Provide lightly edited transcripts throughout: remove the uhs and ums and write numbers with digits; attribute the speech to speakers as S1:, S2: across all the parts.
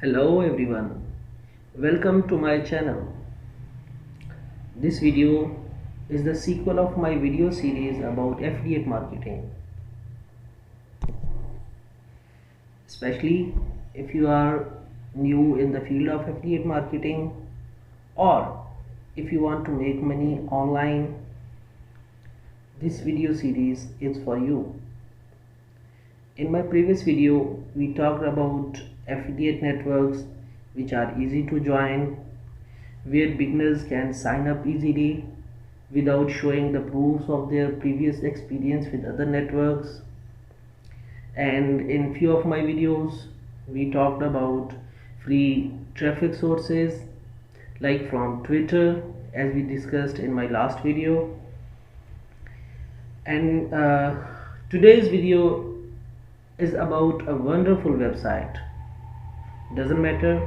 S1: Hello everyone, welcome to my channel. This video is the sequel of my video series about affiliate marketing. Especially if you are new in the field of affiliate marketing or if you want to make money online, this video series is for you. In my previous video, we talked about affiliate networks which are easy to join, where beginners can sign up easily without showing the proofs of their previous experience with other networks. And in few of my videos we talked about free traffic sources like from Twitter, as we discussed in my last video. And today's video is about a wonderful website. Doesn't matter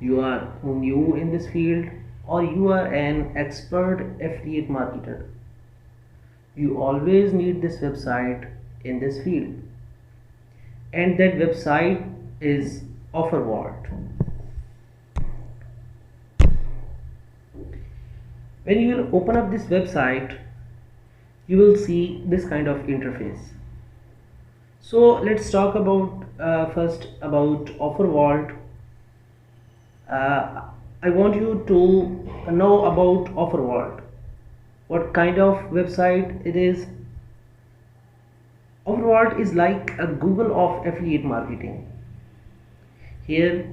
S1: you are new in this field or you are an expert affiliate marketer, you always need this website in this field, and that website is Offervault. When you will open up this website, you will see this kind of interface. So let's talk about first about Offervault. I want you to know about Offervault, what kind of website it is. Offervault is like a Google of affiliate marketing. Here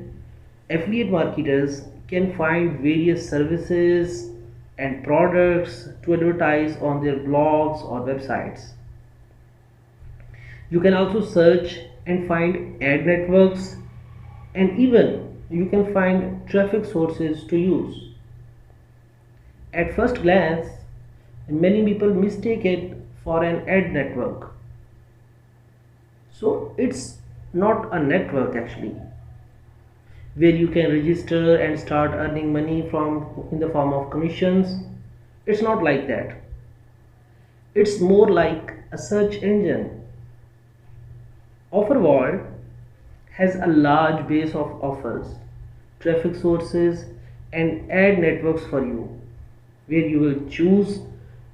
S1: affiliate marketers can find various services and products to advertise on their blogs or websites. You can also search and find ad networks, and even you can find traffic sources to use. At first glance, many people mistake it for an ad network. So it's not a network actually, where you can register and start earning money from in the form of commissions. It's not like that. It's more like a search engine. Offervault has a large base of offers, traffic sources and ad networks for you, where you will choose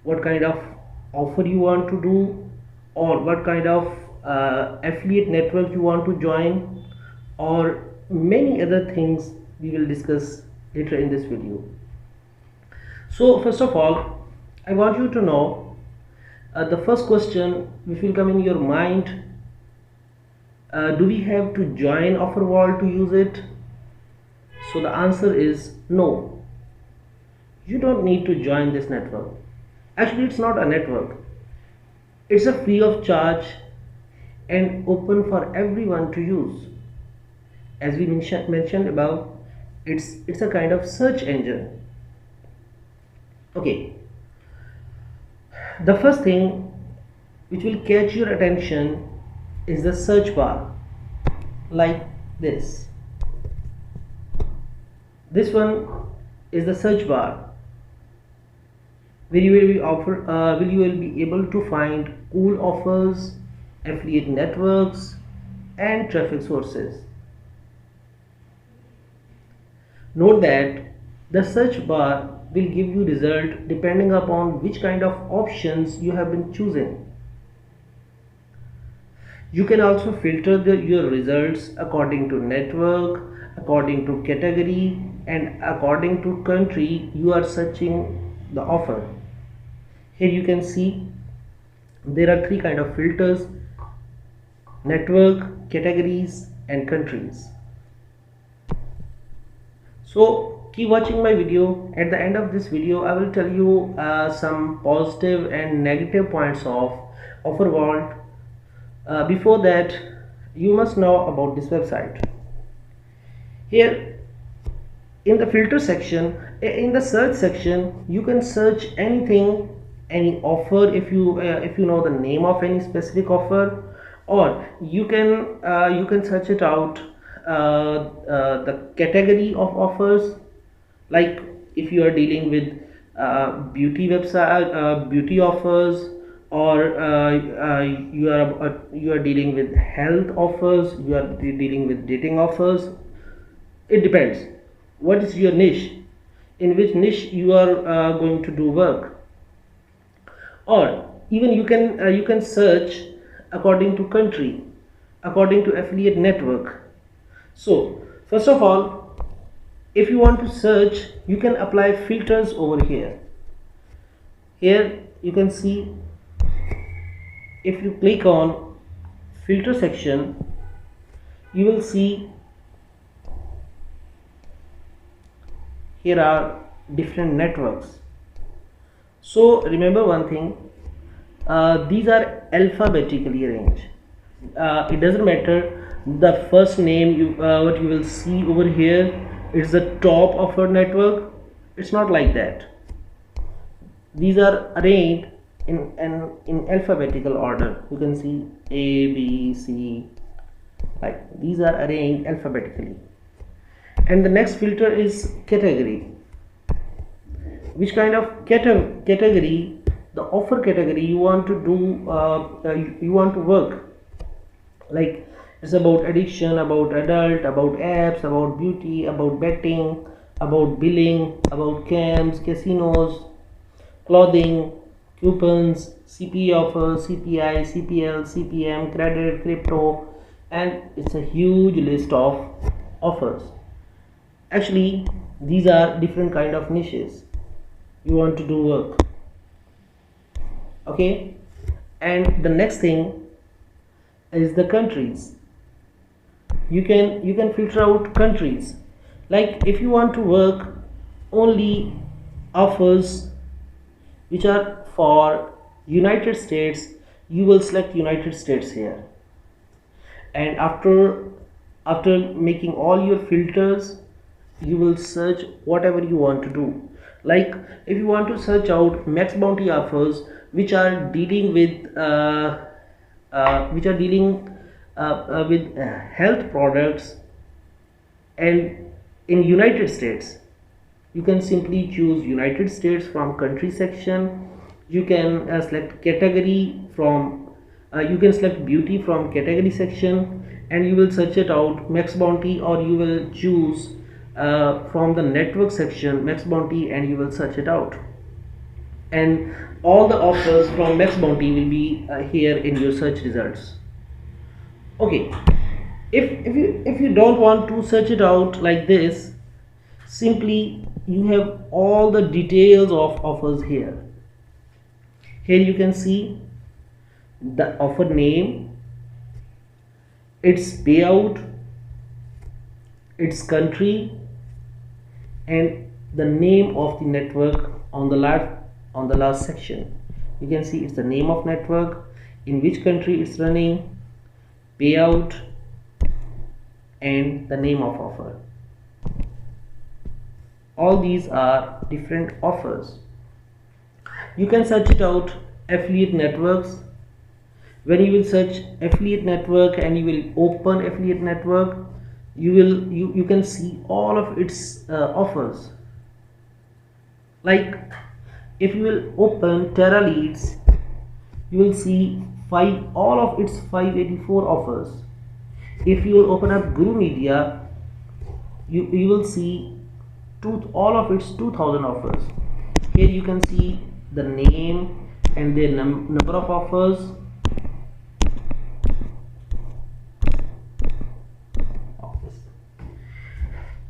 S1: what kind of offer you want to do, or what kind of affiliate network you want to join, or many other things we will discuss later in this video. So first of all, I want you to know the first question which will come in your mind: do we have to join Offervault to use it? So the answer is no. You don't need to join this network. Actually, it's not a network. It's a free of charge and open for everyone to use. As we mentioned above, it's a kind of search engine. Okay. The first thing which will catch your attention is the search bar, like this. This one is the search bar, where you will be able to find cool offers, affiliate networks and traffic sources. Note that the search bar will give you result depending upon which kind of options you have been choosing. You can also filter your results according to network, according to category and according to country you are searching the offer. Here you can see there are three kind of filters: network, categories and countries. So keep watching my video. At the end of this video I will tell you some positive and negative points of Offervault. Before that, you must know about this website. Here in the filter section, in the search section, you can search anything, any offer, if you know the name of any specific offer, or you can search it out the category of offers. Like if you are dealing with beauty website, beauty offers, or you are dealing with health offers, you are dealing with dating offers. It depends what is your niche, in which niche you are going to do work. Or even you can search according to country, according to affiliate network. So first of all, if you want to search, you can apply filters over here. Here you can see, if you click on filter section, you will see here are different networks. So remember one thing, these are alphabetically arranged. It doesn't matter the first name what you will see over here is the top of your network. It's not like that. These are arranged in alphabetical order. You can see A, B, C, like these are arranged alphabetically. And the next filter is category. Which kind of category, the offer category you want to do, you want to work. Like it's about addiction, about adult, about apps, about beauty, about betting, about billing, about camps, casinos, clothing, coupons, CPE offers, CPI, CPL, CPM, credit, crypto, and it's a huge list of offers. Actually, these are different kind of niches you want to do work. Okay, and the next thing is the countries. You can filter out countries. Like if you want to work only offers which are for United States, you will select United States here. And after making all your filters, you will search whatever you want to do. Like if you want to search out max bounty offers which are dealing with health products and in United States, you can simply choose United States from country section. You can select category from you can select beauty from category section, and you will search it out max bounty, or you will choose from the network section max bounty, and you will search it out, and all the offers from max bounty will be here in your search results. Okay, if you don't want to search it out like this, simply you have all the details of offers here. Here you can see the offer name, its payout, its country, and the name of the network on the last section. You can see it's the name of network, in which country it's running, payout, and the name of offer. All these are different offers. You can search it out affiliate networks. When you will search affiliate network and you will open affiliate network, you can see all of its offers. Like if you will open Terra Leads, you will see all of its 584 offers. If you will open up Guru Media, you will see all of its 2000 offers. Here you can see the name and the number of offers.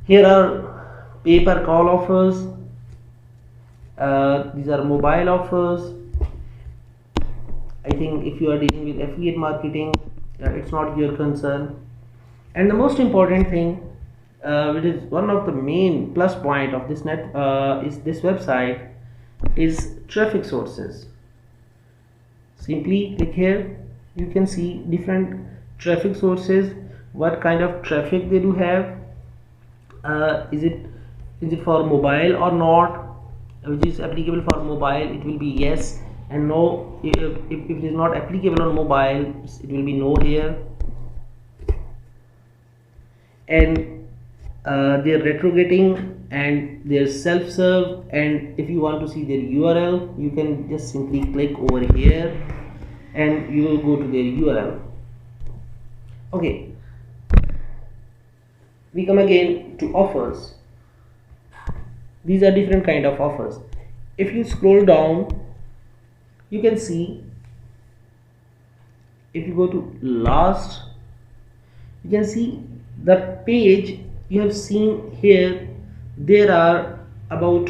S1: Here are pay per call offers. These are mobile offers. I think if you are dealing with affiliate marketing, it's not your concern. And the most important thing, which is one of the main plus point of this this website, is traffic sources. Simply click here. You can see different traffic sources, what kind of traffic they do have. Is it for mobile or not? Which is applicable for mobile, it will be yes, and no. If it is not applicable on mobile, it will be no here. And their retargeting and their self-serve, and if you want to see their URL, you can just simply click over here and you will go to their URL. Okay, We come again to offers. These are different kind of offers. If you scroll down, you can see, if you go to last, you can see the page you have seen here. There are about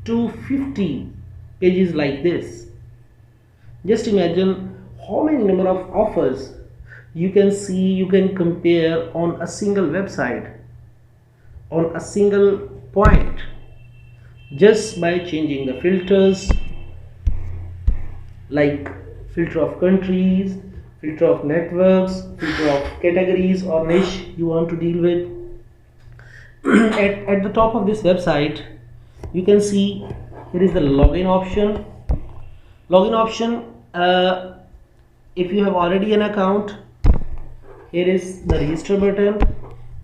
S1: 250 pages like this. Just imagine how many number of offers you can see, you can compare on a single website, on a single point, just by changing the filters, like filter of countries, filter of networks, filter of categories or niche you want to deal with. At the top of this website, you can see here is the login option. Login option, if you have already an account, here is the register button.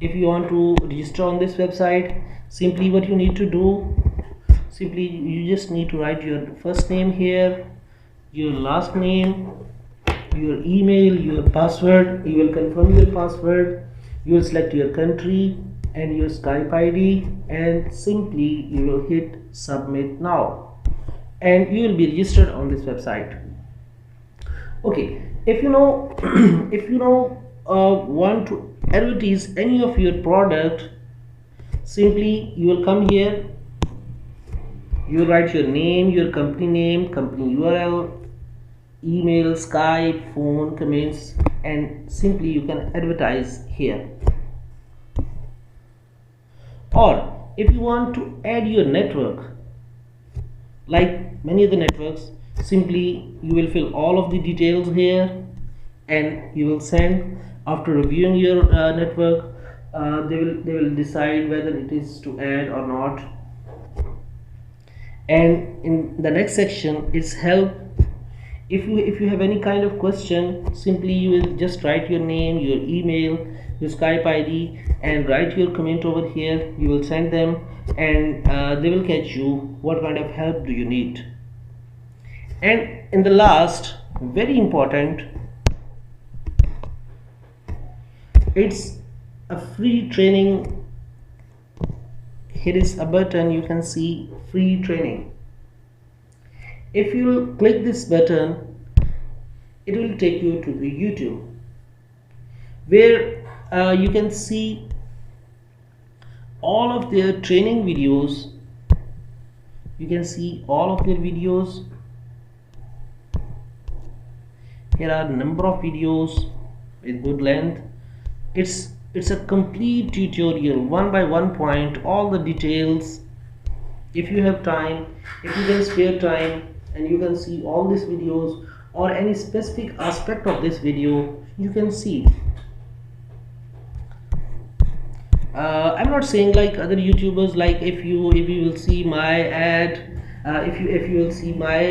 S1: If you want to register on this website, simply what you need to do, simply you just need to write your first name here, your last name, your email, your password. You will confirm your password, you will select your country and your Skype ID, and simply you will hit submit now, and you will be registered on this website. Okay, if you know if you know want to advertise any of your product, simply you will come here, you will write your name, your company name, company URL, email, Skype, phone, comments, and simply you can advertise here. Or if you want to add your network, like many other networks, simply you will fill all of the details here and you will send. After reviewing your network, they will decide whether it is to add or not. And in the next section is help. If you have any kind of question, simply you will just write your name, your email, your Skype ID, and write your comment over here. You will send them, and they will catch you what kind of help do you need. And in the last, very important, it's a free training. Here is a button, you can see free training. If you click this button, it will take you to the YouTube, where you can see all of their training videos. You can see all of their videos. Here are a number of videos with good length. It's a complete tutorial, one by one point, all the details. If you have time, if you can spare time, and you can see all these videos or any specific aspect of this video, you can see. I'm not saying like other YouTubers, like if you will see my ad, if you will see my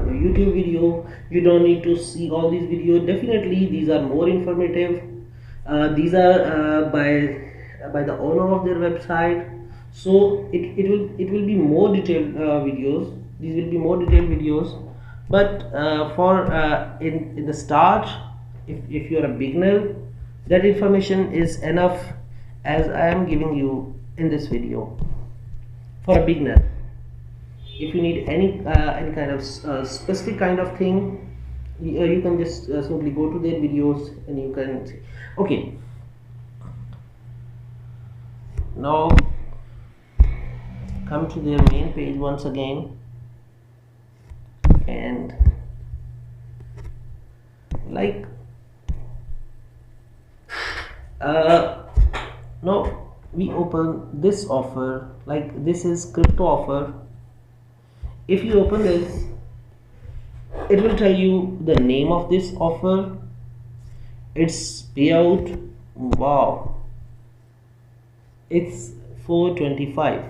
S1: YouTube video, you don't need to see all these videos. Definitely these are more informative. These are by the owner of their website, so it will be more detailed videos. These will be more detailed videos. But for in the start, if you are a beginner, that information is enough as I am giving you in this video. For a beginner, if you need any kind of specific kind of thing, you can just simply go to their videos and you can see. Okay, now come to their main page once again, and like now we open this offer. Like this is crypto offer. If you open this, it will tell you the name of this offer, its payout. Wow, it's 425.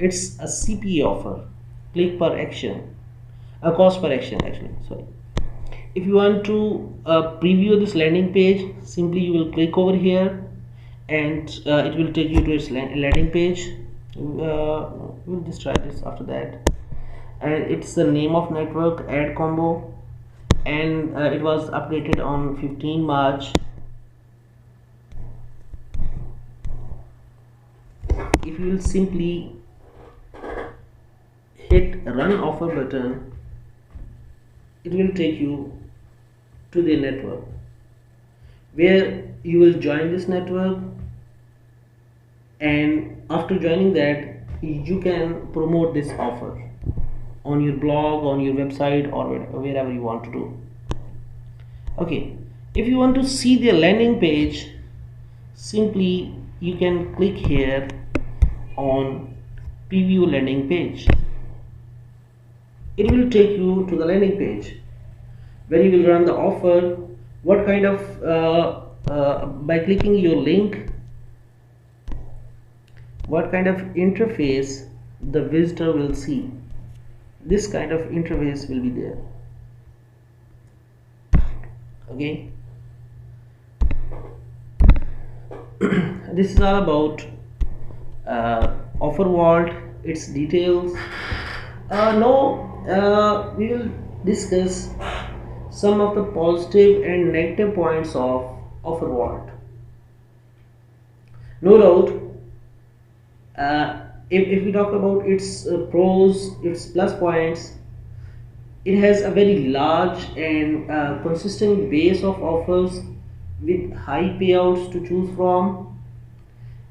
S1: It's a CPA offer, click per action, a cost per action actually, sorry. If you want to preview this landing page, simply you will click over here and it will take you to its landing page. We'll just try this after that. And it's the name of network, ad combo, and it was updated on 15 March. if you will simply hit run offer button, it will take you to the network where you will join this network, and after joining that you can promote this offer on your blog, on your website, or wherever you want to do. Okay, if you want to see the landing page, simply you can click here on preview landing page. It will take you to the landing page where you will run the offer. What kind of by clicking your link, what kind of interface the visitor will see. This kind of interface will be there. Okay, this is all about Offervault, its details. Now we will discuss some of the positive and negative points of Offervault. No doubt, if we talk about its pros, its plus points, it has a very large and consistent base of offers with high payouts to choose from.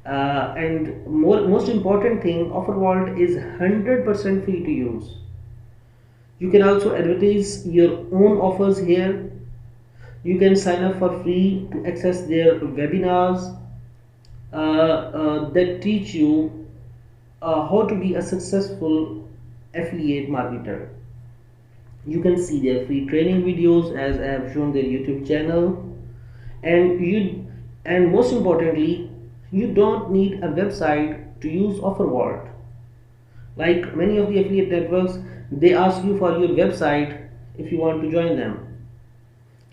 S1: And most important thing, Offervault is 100% free to use. You can also advertise your own offers here. You can sign up for free to access their webinars that teach you how to be a successful affiliate marketer. You can see their free training videos as I have shown their YouTube channel, and most importantly, you don't need a website to use Offervault. Like many of the affiliate networks, they ask you for your website if you want to join them.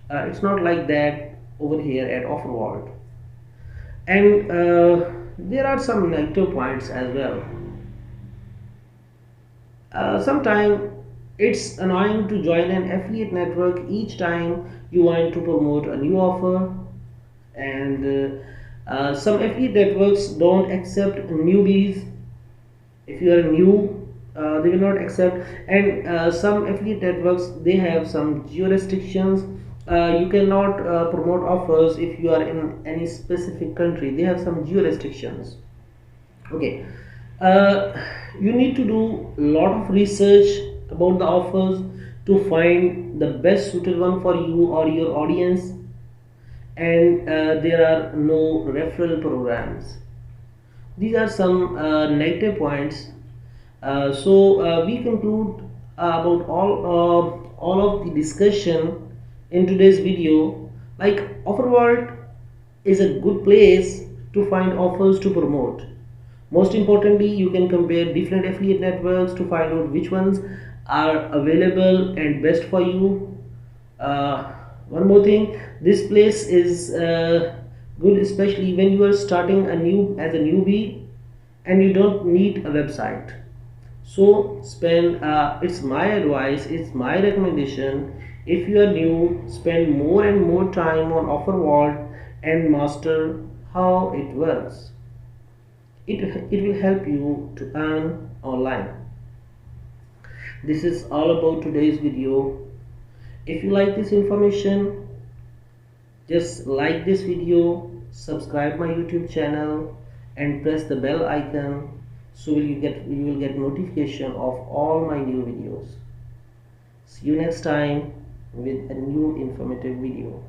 S1: It's not like that over here at Offervault. And there are some negative points as well. Sometimes it's annoying to join an affiliate network each time you want to promote a new offer, and some affiliate networks don't accept newbies. If you are new, they will not accept, and some affiliate networks, they have some geo restrictions. You cannot promote offers if you are in any specific country. They have some geo restrictions. Okay, you need to do a lot of research about the offers to find the best suited one for you or your audience, and there are no referral programs. These are some negative points. So we conclude about all of the discussion in today's video. Like, Offervault is a good place to find offers to promote. Most importantly, you can compare different affiliate networks to find out which ones are available and best for you. One more thing, this place is good especially when you are starting as a newbie and you don't need a website. So spend it's my advice, it's my recommendation, if you are new, spend more and more time on Offervault and master how it works. It will help you to earn online. This is all about today's video. If you like this information, just like this video, subscribe my YouTube channel and press the bell icon so you will get notification of all my new videos. See you next time with a new informative video.